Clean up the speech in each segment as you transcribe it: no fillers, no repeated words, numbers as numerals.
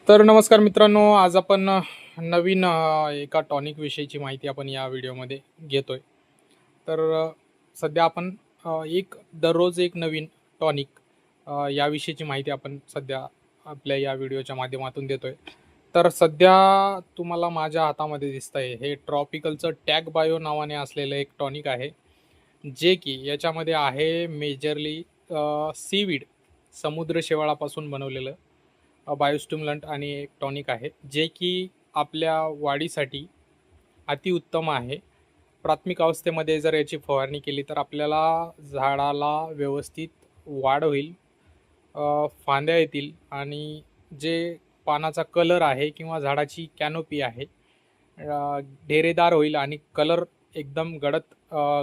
तर नमस्कार मित्रांनो, आज आपण नवीन एका टॉनिक विषयीची माहिती आपण या व्हिडिओमध्ये घेतोय. तर सध्या आपण दररोज एक नवीन टॉनिक याविषयीची माहिती आपण सध्या आपल्या या व्हिडिओच्या माध्यमातून देतोय. तर सध्या तुम्हाला माझ्या हातामध्ये दिसतंय हे ट्रॉपिकलचं टॅग बायो नावाने असलेलं एक टॉनिक आहे. जे की याच्यामध्ये आहे मेजरली सीवीड समुद्र शेवाळापासून बनवलेलं बायोस्टिम्युलंट आणि एक टॉनिक आहे, जे की आपल्या वाढीसाठी अतिउत्तम आहे. प्राथमिक अवस्थेमध्ये जर याची फवारणी केली तर आपल्याला झाडाला व्यवस्थित वाढ होईल, फांद्या येतील आणि जे पानाचा कलर आहे किंवा झाडाची कॅनोपी आहे डेरेदार होईल आणि कलर एकदम गडद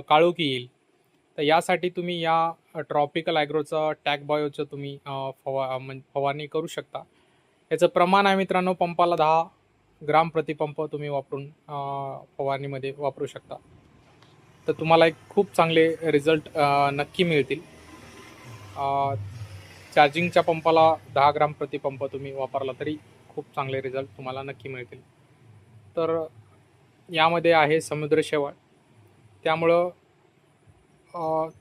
काळोखी येईल. तर यासाठी तुम्ही या ट्रॉपिकल ॲग्रोचं टॅग बायोचं तुम्ही फवारणी करू शकता. याचं प्रमाण आहे मित्रांनो, पंपाला 10 ग्राम प्रतिपंप तुम्ही वापरून फवारणीमध्ये वापरू शकता. तर तुम्हाला एक खूप चांगले रिझल्ट नक्की मिळतील. चार्जिंगच्या पंपाला 10 ग्राम प्रतिपंप तुम्ही वापरला तरी खूप चांगले रिझल्ट तुम्हाला नक्की मिळतील. तर यामध्ये आहे समुद्र शेवाळ, त्यामुळं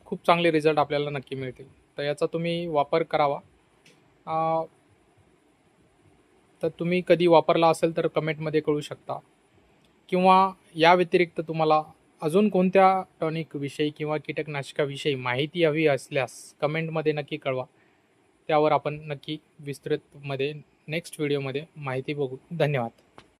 खूप चांगले रिझल्ट आपल्याला नक्की मिळतील. तर याचा तुम्ही वापर करावा. तर तुम्ही कधी वापरला असेल तर कमेंटमध्ये कळू शकता, किंवा या व्यतिरिक्त तुम्हाला अजून कोणत्या टॉनिकविषयी किंवा कीटकनाशकाविषयी माहिती हवी असल्यास कमेंटमध्ये नक्की कळवा. त्यावर आपण नक्की विस्तृतमध्ये नेक्स्ट व्हिडिओमध्ये माहिती बघू. धन्यवाद.